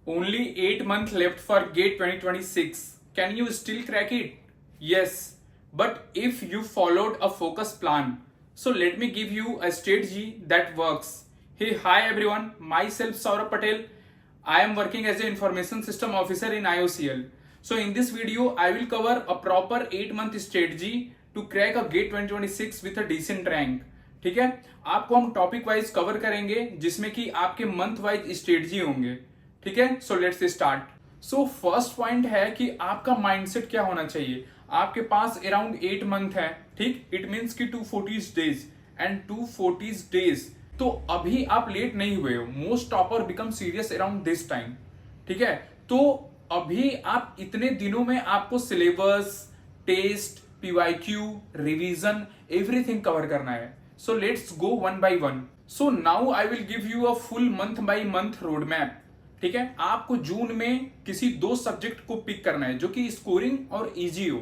Only 8 months left for GATE 2026. Can you still crack it? Yes, but if you followed a focused plan. So let me give you a strategy that works. Hey, hi everyone, myself Saurabh Patel. I am working as an information system officer in IOCL. So in this video, I will cover a proper 8-month strategy to crack a GATE 2026 with a decent rank. ठीक है, आपको हम topic wise cover करेंगे जिसमें कि आपके month wise strategy होंगे. ठीक है, so let's start. So first point है कि आपका माइंडसेट क्या होना चाहिए. आपके पास अराउंड 8 मंथ है. ठीक, इट मीन्स कि 240 डेज एंड 240 डेज. तो अभी आप लेट नहीं हुए हो. Most topper become serious around this time. ठीक है, तो अभी आप इतने दिनों में आपको syllabus, test, PYQ, revision, everything cover करना है. So let's go one by one. So now I will give you a full month by month road map. ठीक है, आपको जून में किसी 2 सब्जेक्ट को पिक करना है जो कि स्कोरिंग और इजी हो,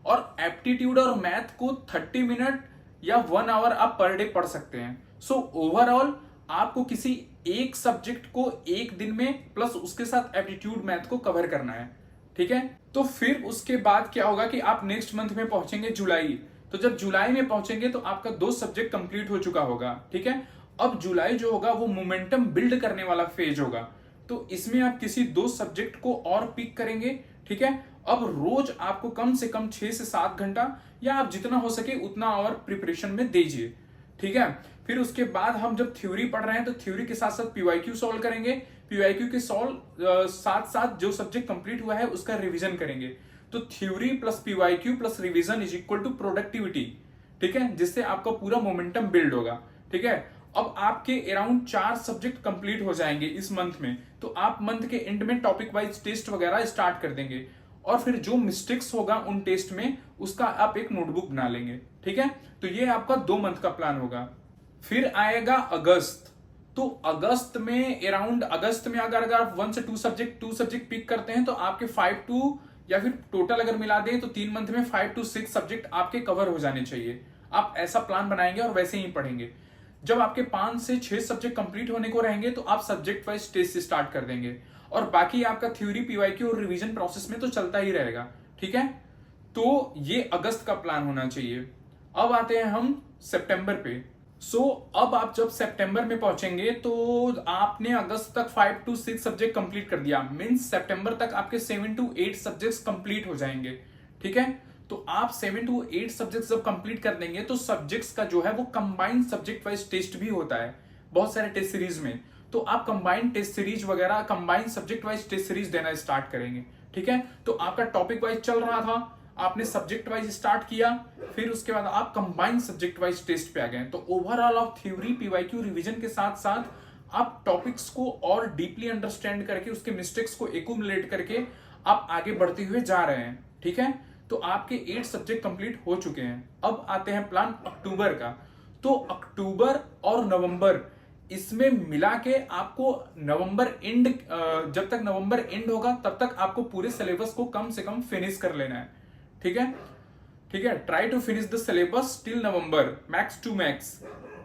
और एप्टीट्यूड और मैथ को 30 मिनट या 1 आवर आप पर डे पढ़ सकते हैं. सो ओवरऑल आपको किसी एक सब्जेक्ट को एक दिन में प्लस उसके साथ एप्टीट्यूड मैथ को कवर करना है. ठीक है, तो फिर उसके बाद क्या होगा कि आप नेक्स्ट मंथ में पहुंचेंगे जुलाई. तो जब जुलाई में पहुंचेंगे तो आपका 2 सब्जेक्ट कंप्लीट हो चुका होगा. ठीक है, अब जुलाई जो होगा वो मोमेंटम बिल्ड करने वाला फेज होगा. तो इसमें आप किसी 2 सब्जेक्ट को और पिक करेंगे. ठीक है, अब रोज आपको कम से कम 6 से 7 घंटा या आप जितना हो सके उतना और प्रिपरेशन में दीजिए. ठीक है, फिर उसके बाद हम जब थ्योरी पढ़ रहे हैं तो थ्योरी के साथ साथ पीवाईक्यू सॉल्व करेंगे. पीवाईक्यू के सॉल्व साथ साथ जो सब्जेक्ट कंप्लीट हुआ है उसका रिवीजन करेंगे. तो theory plus PYQ plus revision is equal to productivity. ठीक है, जिससे आपका पूरा मोमेंटम बिल्ड होगा. ठीक है, अब आपके अराउंड 4 सब्जेक्ट कंप्लीट हो जाएंगे इस मंथ में. तो आप मंथ के एंड में टॉपिक वाइज टेस्ट वगैरह स्टार्ट कर देंगे, और फिर जो मिस्टेक्स होगा उन टेस्ट में उसका आप एक नोटबुक बना लेंगे. ठीक है, तो ये आपका 2 मंथ का प्लान होगा. फिर आएगा अगस्त. तो अगस्त में अगर आप 1 से 2 सब्जेक्ट पिक करते हैं तो आपके 5 टू, या फिर टोटल अगर मिला दें तो 3 मंथ में 5 to 6 सब्जेक्ट आपके कवर हो जाने चाहिए. आप ऐसा प्लान बनाएंगे और वैसे ही पढ़ेंगे. जब आपके 5 से 6 सब्जेक्ट कंप्लीट होने को रहेंगे तो आप सब्जेक्ट वाइज टेस्ट स्टार्ट कर देंगे, और बाकी आपका थ्योरी, पीवाईक्यू और रिवीजन प्रोसेस में तो चलता ही रहेगा. ठीक है, तो ये अगस्त का प्लान होना चाहिए. अब आते हैं हम सितंबर पे. अब आप जब सितंबर में पहुंचेंगे तो आपने अगस्त तक 5 to 6 सब्जेक्ट कंप्लीट कर दिया. मींस सितंबर तक आपके 7 to 8 सब्जेक्ट्स कंप्लीट हो जाएंगे. ठीक है, तो आप 7 to 8 सब्जेक्ट्स जब कंप्लीट कर देंगे तो सब्जेक्ट्स का जो है वो कंबाइंड सब्जेक्ट वाइज टेस्ट भी होता है बहुत सारे टेस्ट सीरीज में. तो आप कंबाइंड टेस्ट सीरीज वगैरह, combined subject wise test series देना स्टार्ट करेंगे. ठीक है, तो आपका टॉपिक वाइज चल रहा था, आपने सब्जेक्ट वाइज स्टार्ट किया, फिर उसके बाद आप कंबाइंड सब्जेक्ट वाइज टेस्ट पे आ गए. तो ओवरऑल आप थ्योरी, पीवाईक्यू, रिवीजन के साथ साथ आप टॉपिक्स को और डीपली अंडरस्टैंड करके उसके मिस्टेक्स को एक्यूमुलेट करके आप आगे बढ़ते हुए जा रहे हैं. ठीक है, तो आपके 8 सब्जेक्ट कंप्लीट हो चुके हैं. अब आते हैं प्लान अक्टूबर का. तो अक्टूबर और नवंबर इसमें मिला के आपको नवंबर एंड, जब तक नवंबर एंड होगा तब तक आपको पूरे सिलेबस को कम से कम फिनिश कर लेना है. ठीक है, ठीक है, try to finish the syllabus till November, max to max.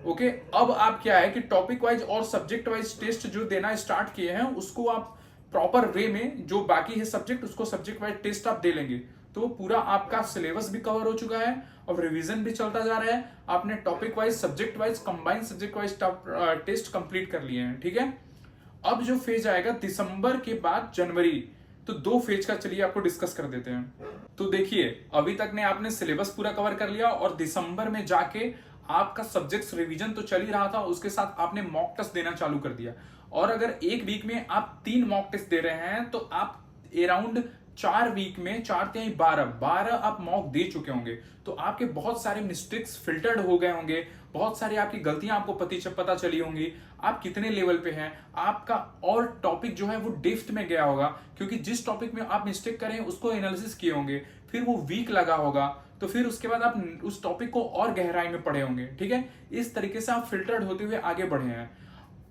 Okay, अब आप क्या है कि टॉपिक वाइज और सब्जेक्ट वाइज टेस्ट जो देना स्टार्ट किए हैं उसको आप प्रॉपर वे में, जो बाकी है सब्जेक्ट उसको सब्जेक्ट वाइज टेस्ट आप दे लेंगे तो पूरा आपका सिलेबस भी कवर हो चुका है और रिवीजन भी चलता जा रहा है. आपने topic wise, subject wise, combined subject wise test complete कर लिए हैं. ठीक है, अब जो फेज आएगा दिसंबर के बाद जनवरी, तो 2 फेज का चलिए आपको डिस्कस कर देते हैं. तो देखिए, अभी तक ने आपने सिलेबस पूरा कवर कर लिया और दिसंबर में जाके आपका सब्जेक्ट्स रिवीजन तो चल ही रहा था, उसके साथ आपने मॉक टेस्ट देना चालू कर दिया. और अगर एक वीक में आप 3 मॉक टेस्ट दे रहे हैं तो आप अराउंड 4 वीक में 4 या 12 आप मॉक दे चुके होंगे. तो आपके बहुत सारे मिस्टेक्स फिल्टर्ड हो गए होंगे, बहुत सारी आपकी गलतियां आपको पता चली होंगी, आप कितने लेवल पे हैं, आपका और टॉपिक जो है वो डेप्थ में गया होगा, क्योंकि जिस टॉपिक में आप मिस्टेक करें उसको एनालिसिस किए होंगे, फिर वो वीक लगा होगा, तो फिर उसके बाद आप उस टॉपिक को और गहराई में पढ़े होंगे. ठीक है, इस तरीके से आप फिल्टर्ड होते हुए आगे बढ़े हैं.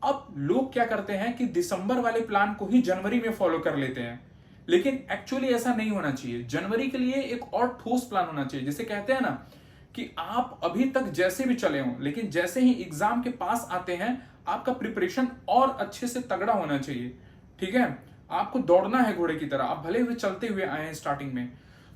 अब लोग क्या करते हैं कि दिसंबर वाले प्लान को ही जनवरी में फॉलो कर लेते हैं, लेकिन एक्चुअली ऐसा नहीं होना चाहिए. जनवरी के लिए एक और ठोस प्लान होना चाहिए. जैसे कहते हैं ना कि आप अभी तक जैसे भी चले हों, लेकिन जैसे ही एग्जाम के पास आते हैं आपका प्रिपरेशन और अच्छे से तगड़ा होना चाहिए. ठीक है, आपको दौड़ना है घोड़े की तरह, आप भले हुए चलते हुए आए हैं स्टार्टिंग में।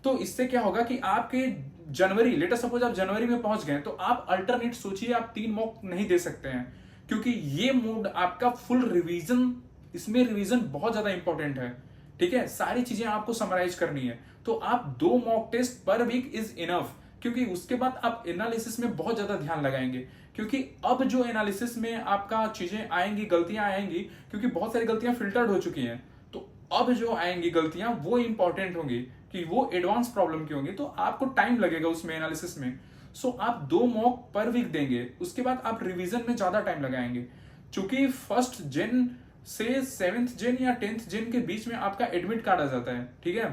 तो इससे क्या होगा कि आपके जनवरी, लेट अस सपोज आप जनवरी में पहुंच गए, तो आप अल्टरनेट सोचिए, आप 3 मॉक नहीं दे सकते हैं, क्योंकि ये मोड आपका फुल रिवीजन, इसमें रिवीजन बहुत ज्यादा इंपॉर्टेंट है। ठीक है, सारी चीजें आपको समराइज करनी है। तो आप 2 mock test per week is enough, क्योंकि उसके बाद आप एनालिसिस में बहुत ज्यादा ध्यान लगाएंगे, क्योंकि अब जो एनालिसिस में आपका चीजें आएंगी, गलतियां आएंगी, क्योंकि बहुत सारी गलतियां फिल्टर्ड हो चुकी हैं, तो अब जो आएंगी गलतियां वो इंपॉर्टेंट होंगी कि वो एडवांस प्रॉब्लम की होंगी, तो आपको टाइम लगेगा उसमें एनालिसिस में। सो आप 2 मॉक पर वीक देंगे, उसके बाद आप रिवीजन में ज्यादा टाइम लगाएंगे। चूंकि फर्स्ट जेन से 7th जेन या 10th जेन के बीच में आपका एडमिट कार्ड आ जाता है। ठीक है,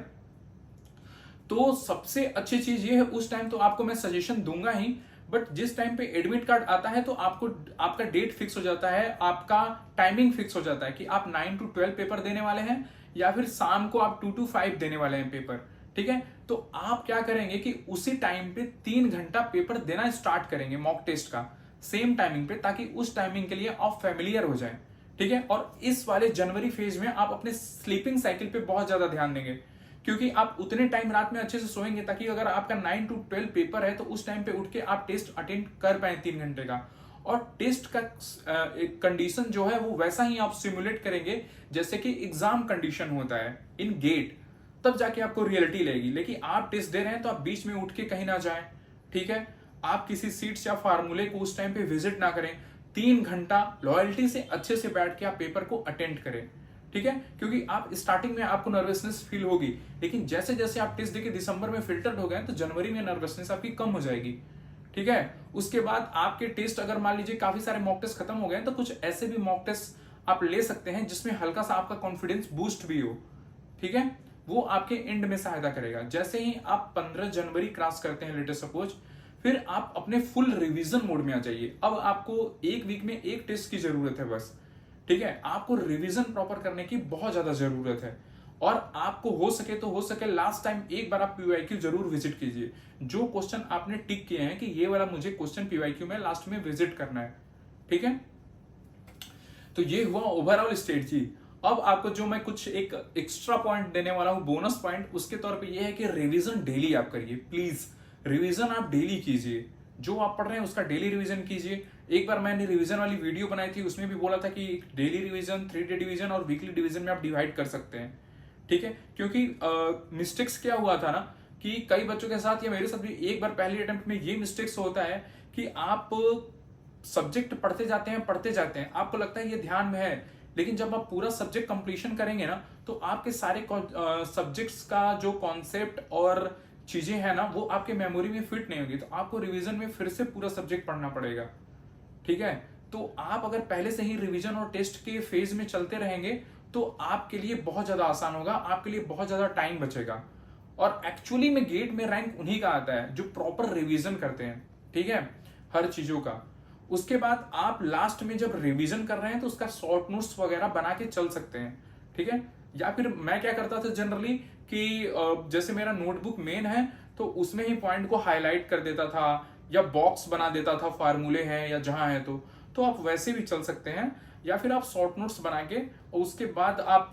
तो सबसे अच्छी चीज ये है, उस टाइम तो आपको मैं सजेशन दूंगा ही, बट जिस टाइम पे एडमिट कार्ड आता है तो आपको आपका डेट फिक्स हो जाता है, आपका टाइमिंग फिक्स हो जाता है कि आप 9 to 12 पेपर देने वाले हैं, या फिर शाम को आप 2 to 5 देने वाले हैं पेपर। ठीक है, तो आप क्या करेंगे कि उसी टाइम पे 3 घंटा पेपर देना स्टार्ट करेंगे मॉक टेस्ट का, सेम टाइमिंग पे, ताकि उस टाइमिंग के लिए आप फेमिलियर हो जाए। ठीक है, और इस वाले जनवरी फेज में आप अपने स्लीपिंग साइकिल पे बहुत ज्यादा ध्यान देंगे, क्योंकि आप उतने टाइम रात में अच्छे से सोएंगे ताकि अगर आपका 9 to 12 पेपर है तो उस टाइम पे उठ के आप टेस्ट अटेंड कर पाए 3 घंटे का। और टेस्ट का कंडीशन जो है वो वैसा ही आप सिमुलेट करेंगे जैसे कि एग्जाम कंडीशन होता है इन गेट, तब जाके आपको रियलिटी लगेगी। लेकिन आप टेस्ट दे रहे हैं तो आप बीच में उठ के कहीं ना जाए। ठीक है, आप किसी सीट्स या फार्मूले को उस टाइम पे विजिट ना करें, 3 घंटा लॉयल्टी से अच्छे से बैठ के आप पेपर को अटेंड करें। ठीक है, क्योंकि आप स्टार्टिंग में आपको नर्वसनेस फील होगी, लेकिन जैसे जैसे आप टेस्ट देके दिसंबर में फिल्टर्ड हो गए तो जनवरी में नर्वसनेस आपकी कम हो जाएगी। ठीक है, उसके बाद आपके टेस्ट अगर मान लीजिए काफी सारे मॉक टेस्ट खत्म हो गए तो कुछ ऐसे भी मॉक टेस्ट आप ले सकते हैं जिसमें हल्का सा आपका कॉन्फिडेंस बूस्ट भी हो। ठीक है, वो आपके एंड में सहायता करेगा। जैसे ही आप 15 जनवरी क्रॉस करते हैं लेटेस्ट सपोज, फिर आप अपने फुल रिवीजन मोड में आ जाइए। अब आपको एक वीक में एक टेस्ट की जरूरत है बस। ठीक है, आपको रिवीजन प्रॉपर करने की बहुत ज्यादा जरूरत है, और आपको हो सके लास्ट टाइम एक बार आप पीवाईक्यू जरूर विजिट कीजिए। जो क्वेश्चन आपने टिक किए हैं कि ये वाला मुझे क्वेश्चन पीवाईक्यू में लास्ट में विजिट करना है। ठीक है, तो ये हुआ ओवरऑल स्ट्रेटजी। अब आपको जो मैं कुछ एक एक्स्ट्रा पॉइंट देने वाला हूं, बोनस पॉइंट, उसके तौर पे ये है कि रिवीजन डेली आप करिए। प्लीज रिवीजन आप डेली कीजिए, जो आप पढ़ रहे हैं उसका डेली रिवीजन कीजिए। एक बार मैंने रिवीजन वाली वीडियो बनाई थी, उसमें भी बोला था कि डेली रिवीजन, 3 डे डिवीजन और वीकली डिवीजन में आप डिवाइड कर सकते हैं। ठीक है, क्योंकि मिस्टेक्स क्या हुआ था ना कि कई बच्चों के साथ या मेरे साथ भी एक बार पहले अटेम्प्ट में ये मिस्टेक्स होता है कि आप सब्जेक्ट पढ़ते जाते हैं, आपको लगता है ये ध्यान में है, लेकिन जब आप पूरा सब्जेक्ट कंप्लीशन करेंगे ना तो आपके सारे सब्जेक्ट्स का जो कॉन्सेप्ट और चीजें हैं ना वो आपके मेमोरी में फिट नहीं होगी, तो आपको रिवीजन में फिर से पूरा सब्जेक्ट पढ़ना पड़ेगा। ठीक है, तो आप अगर पहले से ही रिवीजन और टेस्ट के फेज में चलते रहेंगे तो आपके लिए बहुत ज्यादा आसान होगा, आपके लिए बहुत ज्यादा टाइम बचेगा। और एक्चुअली में गेट में रैंक उन्हीं का आता है जो प्रॉपर रिवीजन करते हैं। ठीक है, हर चीजों का। उसके बाद आप लास्ट में जब रिवीजन कर रहे हैं तो उसका शॉर्ट नोट्स वगैरह बना के चल सकते हैं। ठीक है, या फिर मैं क्या करता था जनरली कि जैसे मेरा नोटबुक मेन है तो उसमें ही पॉइंट को हाईलाइट कर देता था या बॉक्स बना देता था, फार्मूले हैं या जहां है तो आप वैसे भी चल सकते हैं। या फिर आप शॉर्ट नोट्स बना के और उसके बाद आप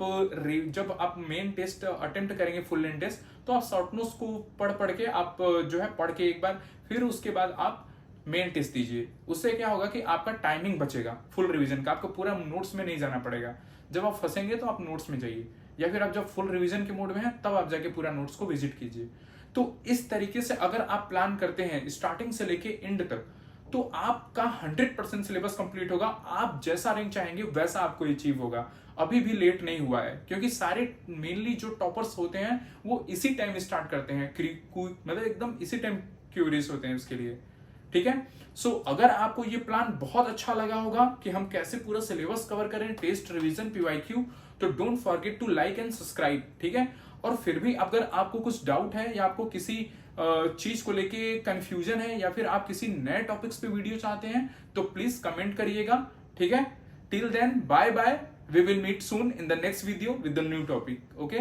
जब आप मेन टेस्ट अटेम्प्ट करेंगे फुल लेंथ टेस्ट, तो आप शॉर्ट नोट्स को पढ़ के आप जो है पढ़ के एक बार, फिर उसके बाद आप मेन टेस्ट दीजिए। उससे क्या होगा कि आपका टाइमिंग बचेगा फुल रिवीजन का, आपको पूरा नोट्स में नहीं जाना पड़ेगा। जब आप फंसेंगे तो आप नोट्स में जाइए, या फिर आप जब फुल रिवीजन के मोड में हैं तब आप जाके पूरा नोट्स को विजिट कीजिए। तो इस तरीके से अगर आप प्लान करते हैं स्टार्टिंग से लेके एंड तक, तो आपका 100% सिलेबस कंप्लीट होगा। आप जैसा रैंक चाहेंगे वैसा आपको अचीव होगा। अभी भी लेट नहीं हुआ है, क्योंकि सारे मेनली जो टॉपर्स होते हैं वो इसी टाइम स्टार्ट करते हैं, मतलब एकदम इसी टाइम क्यूरियस होते हैं उसके लिए। ठीक है, सो अगर आपको ये प्लान बहुत अच्छा लगा होगा कि हम कैसे पूरा सिलेबस कवर करें, टेस्ट, रिवीजन, पीवाईक्यू, तो don't forget to like and subscribe. ठीक है, और फिर भी अगर आपको कुछ डाउट है या आपको किसी चीज को लेके कंफ्यूजन है या फिर आप किसी नए टॉपिक्स पे वीडियो चाहते हैं तो प्लीज कमेंट करिएगा। ठीक है, till then bye bye, we will meet soon in the next video with the new topic. Okay.